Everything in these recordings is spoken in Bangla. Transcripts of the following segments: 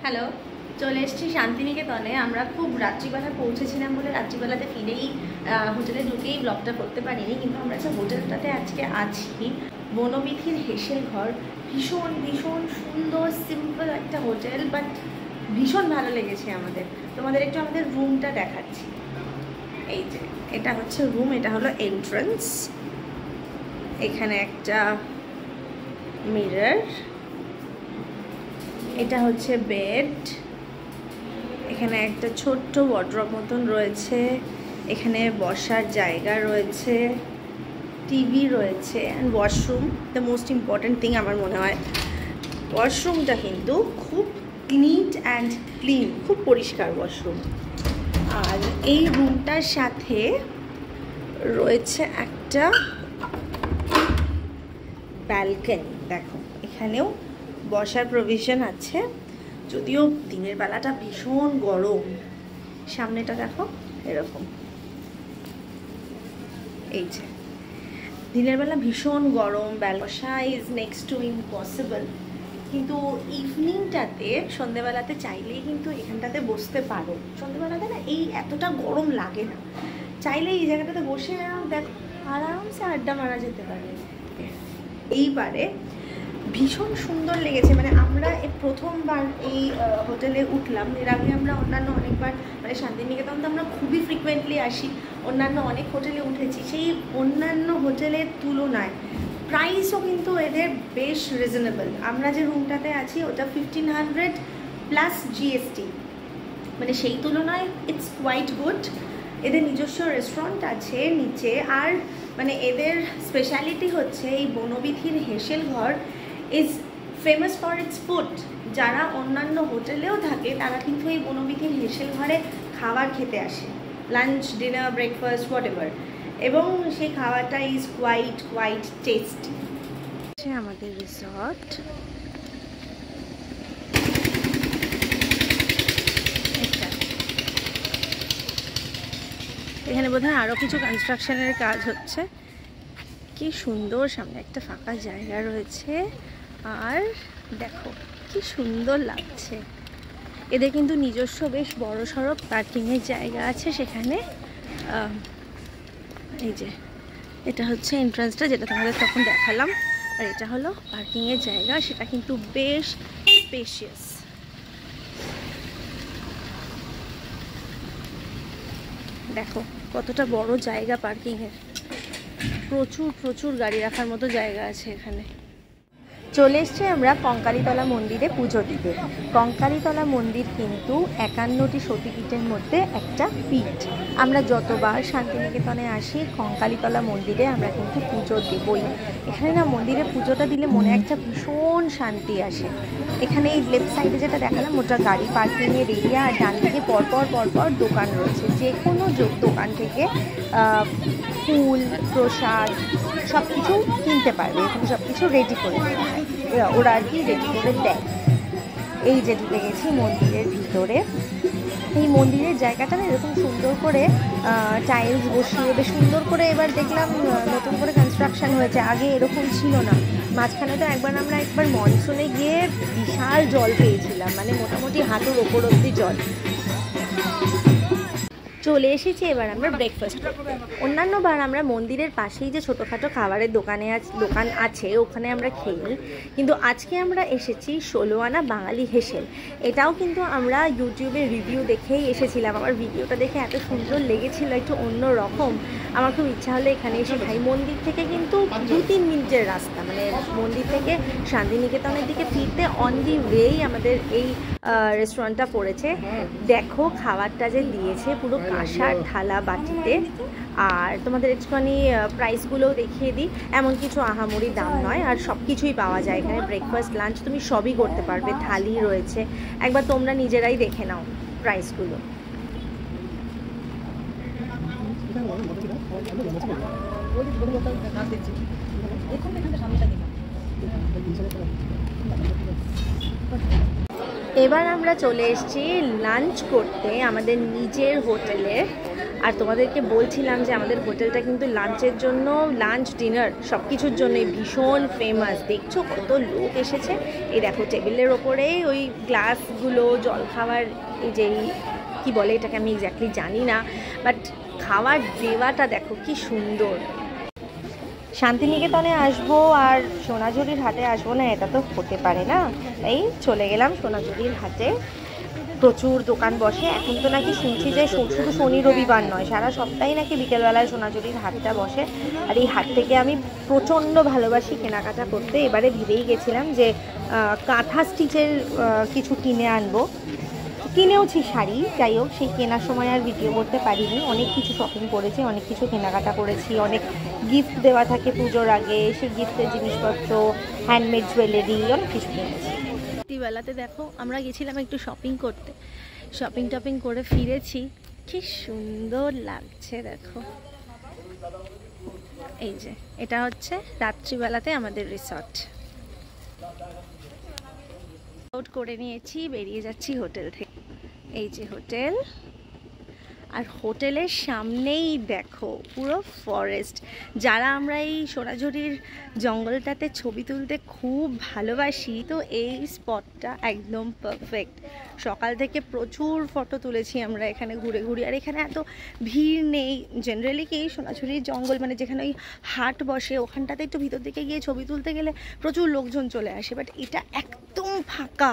হ্যালো, চলে এসেছি শান্তিনিকেতনে। আমরা খুব রাত্রিবেলা পৌঁছেছিলাম বলে রাত্রিবেলাতে ফিরেই হোটেলে ঢুকেই ব্লগটা করতে পারিনি, কিন্তু আমরা যে হোটেলটাতে আজকে আছি বনবিথির হেসেল ঘর, ভীষণ ভীষণ সুন্দর সিম্পল একটা হোটেল, বাট ভীষণ ভালো লেগেছে আমাদের। তোমাদের একটু আমাদের রুমটা দেখাচ্ছি। এই যে এটা হচ্ছে রুম, এটা হলো এন্ট্রান্স। এখানে একটা মিরর, এটা হচ্ছে বেড, এখানে একটা ছোট্ট ওয়ার্ড্রপ মতন রয়েছে, এখানে বসার জায়গা রয়েছে, টিভি রয়েছে and washroom. The most important thing আমার মনে হয় ওয়াশরুমটা কিন্তু খুব নিট অ্যান্ড ক্লিন, খুব পরিষ্কার ওয়াশরুম। আর এই রুমটার সাথে রয়েছে একটা ব্যালকনি। দেখো এখানেও বসার প্রভিশন আছে, যদিও দিনের বেলাটা ভীষণ গরম। সামনেটা দেখো এরকম, এই যে দিনের বেলা ভীষণ গরম, বসা ইজ নেক্সট টু ইম্পসিবল। কিন্তু ইভিনিংটাতে সন্ধেবেলাতে চাইলেই কিন্তু এখানটাতে বসতে পারো। সন্ধেবেলাতে না এই এতটা গরম লাগে না, চাইলে এই জায়গাটাতে বসে দেখ আরামসে আড্ডা মারা যেতে পারে। এইবারে ভীষণ সুন্দর লেগেছে, মানে আমরা প্রথমবার এই হোটেলে উঠলাম। এর আগে আমরা অন্যান্য অনেকবার, মানে শান্তিনিকেতন তো আমরা খুবই ফ্রিকুয়েন্টলি আসি, অন্যান্য অনেক হোটেলে উঠেছি। সেই অন্যান্য হোটেলের তুলনায় প্রাইসও কিন্তু এদের বেশ রিজনেবল। আমরা যে রুমটাতে আছি ওটা 1500 প্লাস জিএসটি, মানে সেই তুলনায় ইটস কোয়াইট গুড। এদের নিজস্ব রেস্টুরেন্ট আছে নিচে, আর মানে এদের স্পেশালিটি হচ্ছে এই বনবিথির হেসেল ঘর is famous for its food. যারা অন্যান্য হোটেলেও থাকে তারা কিন্তু এই বনবিথির হেসেল ঘরে খাবার খেতে আসে, lunch, dinner, breakfast, what ever, এবং সেই খাবারটা ইজ কোয়াইট টেস্টি। আমাদের রিসর্ট, এখানে বোধহয় আরও কিছু কনস্ট্রাকশনের কাজ হচ্ছে। কি সুন্দর, সামনে একটা ফাঁকা জায়গা রয়েছে, আর দেখো কি সুন্দর লাগছে। এদের কিন্তু নিজস্ব বেশ বড় সড়ো পার্কিংয়ের জায়গা আছে সেখানে। এই যে এটা হচ্ছে এন্ট্রান্সটা, যেটা তোমাদের তখন দেখালাম, আর এটা হলো পার্কিংয়ের জায়গা, সেটা কিন্তু বেশ স্পেশিয়াস। দেখো কতটা বড় জায়গা পার্কিংয়ের, প্রচুর গাড়ি রাখার মতো জায়গা আছে এখানে। চলে এসছি আমরা কঙ্কালীতলা মন্দিরে পুজো দিতে। কঙ্কালীতলা মন্দির কিন্তু 51টি সতীপীঠের মধ্যে একটা পীঠ। আমরা যতবার শান্তিনিকেতনে আসি কঙ্কালীতলা মন্দিরে আমরা কিন্তু পুজো দেবই। এখানে না মন্দিরে পুজোটা দিলে মনে একটা ভীষণ শান্তি আসে। এখানে এই লেফট সাইডে যেটা দেখালাম ওটা গাড়ি পার্কিংয়ের এরিয়া, আর ডান দিকে পরপর দোকান রয়েছে। যে কোনো দোকান থেকে ফুল, প্রসাদ সব কিছু কিনতে পারবে। এখানে সব কিছু রেডি করে দেওয়া হয়, ওরা আর কি রেডি করে দেয়। এই যে ঢুকে গেছি মন্দিরের ভিতরে। এই মন্দিরের জায়গাটা না এরকম সুন্দর করে টাইলস বসিয়ে বেশ সুন্দর করে এবার দেখলাম নতুন করে কনস্ট্রাকশন হয়েছে, আগে এরকম ছিল না। মাঝখানে তো আমরা একবার মনসুনে গিয়ে বিশাল জল পেয়েছিলাম, মানে মোটামুটি হাঁটুর ওপর অব্দি জল। চলে এসেছি এবার আমরা ব্রেকফাস্ট করতে। অন্যান্য বার আমরা মন্দিরের পাশেই যে ছোটোখাটো খাবারের দোকান আছে ওখানে আমরা খেয়ে নিই, কিন্তু আজকে আমরা এসেছি 16 আনা বাঙালি হেসেল। এটাও কিন্তু আমরা ইউটিউবে রিভিউ দেখেই এসেছিলাম। আমার ভিডিওটা দেখে এত সুন্দর লেগেছিল, একটু অন্য রকম। আমার খুব ইচ্ছা হলো এখানে এসে খাই। মন্দির থেকে কিন্তু 2-3 মিনিটের রাস্তা, মানে মন্দির থেকে শান্তিনিকেতনের দিকে ফিরতে অন দি ওয়েই আমাদের এই রেস্টুরেন্টটা পড়েছে। দেখো খাবারটা যে দিয়েছে পুরো কাঁসার থালা বাটিতে। আর তোমাদের একটুখানি প্রাইসগুলোও দেখিয়ে দিই, এমন কিছু আহামরি দাম নয়, আর সব কিছুই পাওয়া যায় এখানে। ব্রেকফাস্ট, লাঞ্চ তুমি সবই করতে পারবে, থালি রয়েছে। একবার তোমরা নিজেরাই দেখে নাও প্রাইসগুলো। এবার আমরা চলে এসেছি লাঞ্চ করতে আমাদের নিজের হোটেলে। আর তোমাদেরকে বলছিলাম যে আমাদের হোটেলটা কিন্তু লাঞ্চের জন্য, লাঞ্চ ডিনার সব কিছুর জন্যই ভীষণ ফেমাস। দেখছো কত লোক এসেছে। এই দেখো টেবিলের ওপরে ওই গ্লাসগুলো জল খাওয়ার, এই যে কি বলে এটাকে আমি এক্স্যাক্টলি জানি না, বাট খাওয়ার দেওয়াটা দেখো কি সুন্দর। শান্তিনিকেতনে আসবো আর সোনাঝুরির হাটে আসবো না, এটা তো হতে পারে না। তাই চলে গেলাম সোনাঝুরির হাটে। প্রচুর দোকান বসে এখন তো, নাকি শুনছি যে শুধু শনি রবিবার নয়, সারা সপ্তাহে নাকি বিকেলবেলায় সোনাঝুরির হাটটা বসে। আর এই হাট থেকে আমি প্রচণ্ড ভালোবাসি কেনাকাটা করতে। এবারে ভেবেই গেছিলাম যে কাঁথা স্টিচের কিছু কিনে আনবো, কিনেওছি শাড়ি। যাই হোক, সেই কেনার সময় আর ভিডিও করতে পারিনি। অনেক কিছু শপিং করেছি, অনেক কিছু কেনাকাটা করেছি, অনেক গিফট দেওয়া থাকে পুজোর আগে, সেই গিফটের জিনিসপত্র, হ্যান্ডমেড জুয়েলারি, অনেক কিছু কিনেছি। রাত্রিবেলাতে দেখো আমরা গেছিলাম একটু শপিং করতে, শপিং টপিং করে ফিরেছি। কি সুন্দর লাগছে দেখো। এই যে এটা হচ্ছে রাত্রিবেলাতে আমাদের রিসর্ট। আউট করে নিয়েছি, বেরিয়ে যাচ্ছি হোটেল থেকে। এই যে হোটেল, আর হোটেলের সামনেই দেখো পুরো ফরেস্ট। যারা আমরা এই সোনাঝুরির জঙ্গলটাতে ছবি তুলতে খুব ভালোবাসি, তো এই স্পটটা একদম পারফেক্ট। সকাল থেকে প্রচুর ফটো তুলেছি আমরা এখানে ঘুরে ঘুরে। আর এখানে এত ভিড় নেই। জেনারেলি কি সোনাঝুরির জঙ্গল মানে যেখানে ওই হাট বসে, ওখানটাতে একটু ভিতর দিকে গিয়ে ছবি তুলতে গেলে প্রচুর লোকজন চলে আসে, বাট এটা একদম ফাঁকা।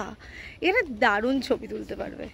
এরা দারুণ ছবি তুলতে পারবে।